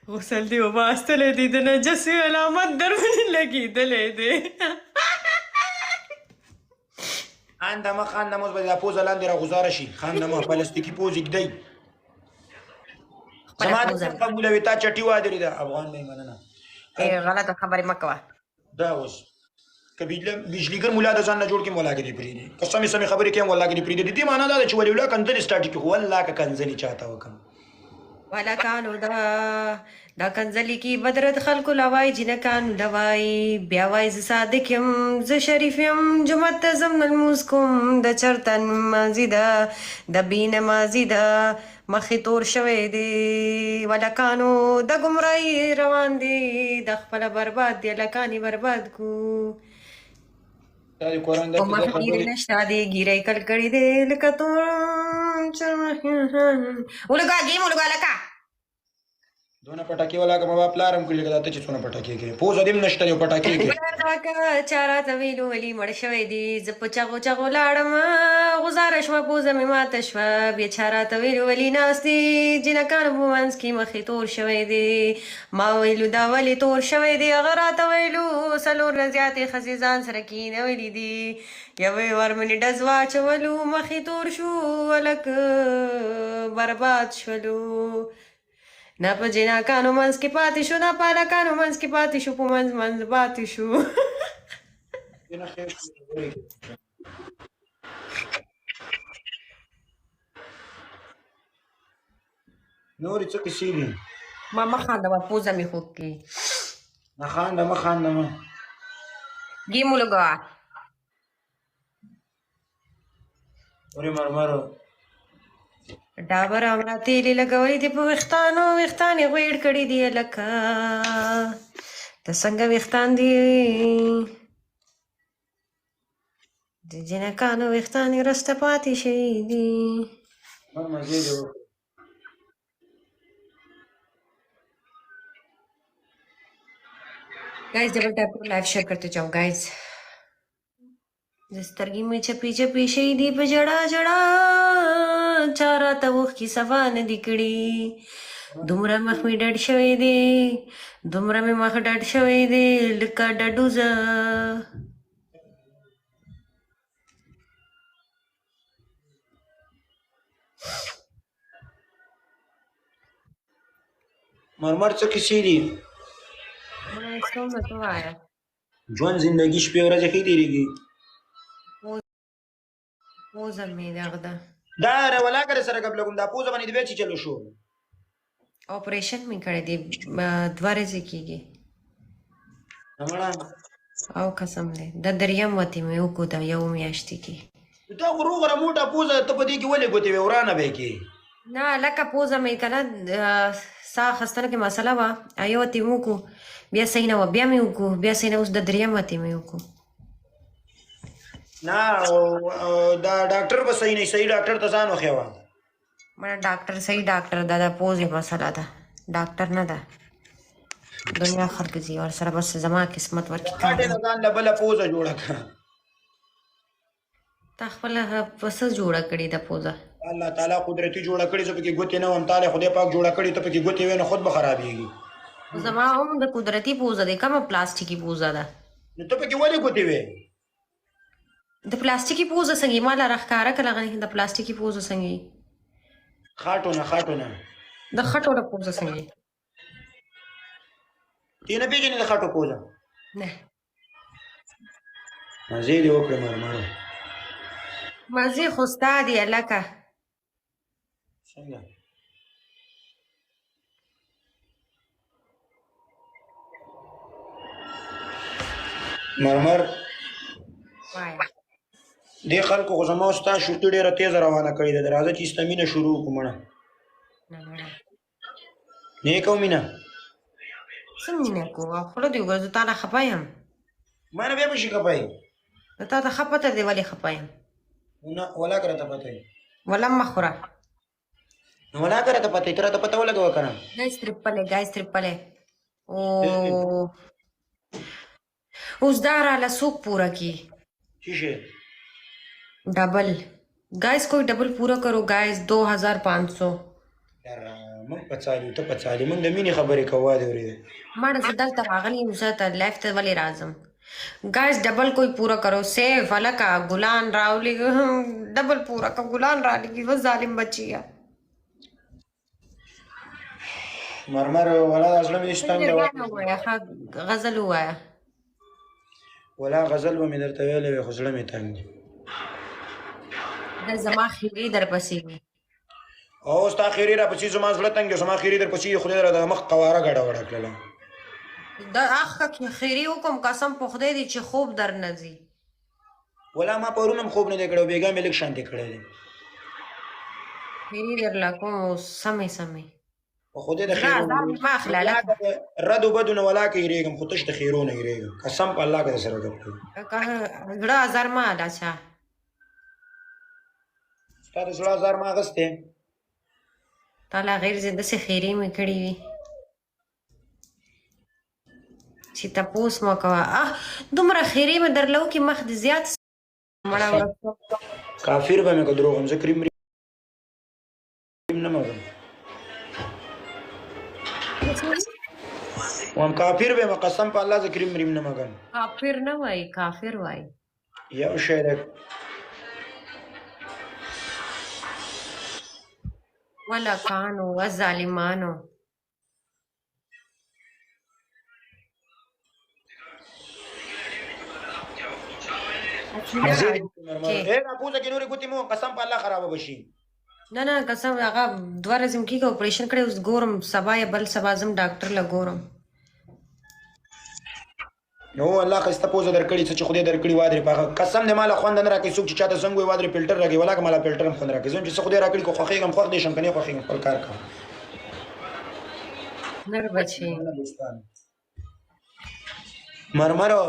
غسل دی وباستلی دی د نجسې علامت در باندې لګېدلی دی. خاندمه خاندمه اوس به دا پوزه لاندې راغوزاره شي. خاندمه پلاستیکي پوز ږدئ. زما د څه قبولوي تا چټي وادرې ده افغان دی مننه. غلطه خبرې مه کوه. دا اوس که بجلیګر مولا د ځان نه جوړ کړي ولاګرې پرېږدي که سمې سمې خبرې کوي ولاګرې پرېږدي د دې معنا دا ده چې ولي ولا کنځلې سټارټ کړي خو والله که کنځلې چاته وکړم ولکانو دا کنځلې کې بدرت خلکو لوای جنکانو لوای بیا وای زه صادق یم زه شریف یم جومات ته ځم لمونځ کوم د چرته نمازي ده د بې نمازي ده مخې تور شوی دی ولکانو د ګمراهي روان دی د خپله برباد دی لکانې برباد کو دا د قرآن په مخ ګیرې نشته دی ګیری کل کړی دی لکه تور ولګا ګیم ولګا لکه دونه پټاکې ولاګه ما پلارم کړي لکه دا ته چې څونه پټاکې کوي پوزه دې هم نشته دی پټاکې کوي چا راته ویلو ولي مړ شوی دی زه په چغو چغو لاړم غوزاره شوه پوزه مې ماته شوه بیا چا راته ویلو ولي ناست دي جنکانو په منځ کې مخې تور شوی دی ما ویلو دا ولې تور شوی دی هغه راته ویلو څلور نه زیاتې ښځې ځان سره کېنولي دي یوې ور مې ډز واچولو مخې تور شو هلک برباد شولو نه په جناکانو منځ کې پاتې شو نه په هلکانو منځ کې پاتې شو په منځ منځ پاتې شو نورې څه کیسې دي ما مه خاندوه پوزه مې خوږ کړي نه خاندمه خاندمه ګیم ولګوه ورې مرمرو ډابر امرا تیلې لګولې دي په ویښتانو ویښتان یې غویړ کړي دي لکه ته څنګه ویښتان دي د جنکانو ویښتان یې رسته پاتې شوي دي مزې دې وکړه guys double tap को live share करते जाओ गाइस سترګې مې چپې چپې شي دي په جړا جړا چا راته اوښکې صفا نه دي کړي دومره مخ مې ډډ شوی دی دومره مې مخ ډډ شوی دی لکه ډډوزه مرمر څه کیسې دي ژوند زندګي شپې ورځې ښې تېرېږي پوزه مې دغه ده دا ولاګه سره ګپ لګوم دا پوزه باندې دې بیا چې چلو شو اپریشن مې کړی دی 2 ورځې کېږي او قسم دی د دریم وتې مې وکړو د 1 میاشتې کې دا خو روغه موټه پوزه ته په دې کې ولې ګوتې وې ورانه به کې نه لکه پوزه مې که نه ساه اخیستنه کې مسله وه یو وتې مې وکړو بیا صحیح نه وه بیا مې وکړو بیا صحیح نه اوس د دریم وتې مې وکړو نه دا ډاکټر به صحیح نه صحیح ډاکټر ته ځان وښیوه مړه ډاکټر صحیح ډاکټر دا د پوزې مسله ده ډاکټر نه ده دنیا خلک ځي ورسره بس زما قسمت ورکړي کاټې نه ځان له بله پوزه جوړه کړه تا خپله په څه جوړه کړې ده پوزه الله تعالی قدرتي جوړه کړې زه پکې ګوتې نه وم تاله خدای پاک جوړه کړې ته پکې ګوتې وې نو خود به خرابېږي زما هم د قدرتي پوزه دی کومه پلاستیکي پوزه ده نو ته پکې ولې ګوتې وې د پلاستیکي پوزه څنګه ما لا راښکاره کړه د پلاستیکي پوزه څنګه خاټو نه د خټو له پوزه څنګه تی نه پېژنې د خټو پوزه نه مزې دې وکړې مرمرو مزې خو ستا دي هلکه څنګه مرمر دې خلکو خو زما ستا شوقي ډېره تېزه روانه کړې ده راځه چې ستا مینه شروع کړو مړه نه کوم مینه څه مینه کوه خوله دې وګوره زه تا نه خفه یم ما نه بیا به شي خفه یې د تا ته ښه پته دی ولې خفه یم نه ولاکه راته پته یې وله مه خوره نو ولاکه راته پته یې ته راته پته ولګوه که نه ګایز ترپلې اوس دا راله څوک پوره کی څه شی डबल गाइस कोई डबल पूरा करो गाइस 2500 موږ په څالو ته په څالې موږ د مینې خبرې کوو دې اورېدې ماړه زه دلته راغلی یم زه ته لایف ته ولې راځم گائز ڈبل کوئی پورا کرو سیف الکا گلان راولی ڈبل پورا کا گلان را لگی وہ ظالم بچی ہے مرمر ولا د زړه مې شتنګ غزل وایا ولا غزل به مې درته ویلی وي خو زړه مې تنګ دی د زما خیرې در پسې وي او ستا خیرې را پسې زما زړه تنګ دی زما خیرې در پسې خدای را د مخ قواره ګډه وړه کړله د اخ خیرې وکم قسم په خدای دی چې خوب در نه ځي ولا ما پرون هم خوب نه دی کړی او بېګا مې لږ شانتې کړی دی خیرې درله کوم سمې سمې په خدای د خیرونو رد و بدو نه ولا کې هېرېږم خو تش د خیرو نه هېرېږم قسم په الله که در سره ګپ کوي زړه ازار ما اچھا ستا د زړه ازار ما اخیستی تاله غیر زه داسې خیرې مې کړې وي چې تپوس مه کوه دومره خیرې مې درله وکړي مخ دې زیات مړه کافر به مې که دروغ هم زه کریم نه مګم وام کافر به مې قسم په الله زه کریم مریم نه مګم کافر نه وایي کافر وایي یو شی دی ولکانو وظالمانو پوزه کې نورې ګوتې مو قسم په الله خرابه بشي نه نه قسم هغه دوه ورځې م کېږي اپریشن کړی اوس ګورم سبا یا بل سبا ځم ډاکټر له ګورم نو الله ښایسته پوزه درکړې څه چې خدای درکړي وادرې په هغه قسم دې ما له خوند نه راکوي څوک چې چاته زنګ وایي وادرې فلټر راکوي ولا که ما له فلټر هم خوند راکوي زه چې څه خدای راکړي که خوښېږم خوښ دې شم که نه خوښېږم خپل کار کوم نر بچې مرمرو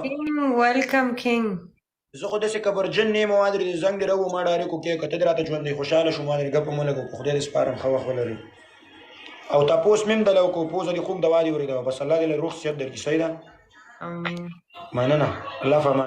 ویلکم کینګ زه خو داسې کبرجن نه یم وادرې د زنګ دې راوو ما ډارې کو کې که ته دې راته ژوند دی خوشحاله شوم وادرې ګپه مو لګو خدای دې سپارم ښه وخت ولري او تپوس مې هم دله وکړو پوزه دې خوب دوا دې اورېده بس الله دې له روغ صحت درکړي صحیح ده مننه الله فامان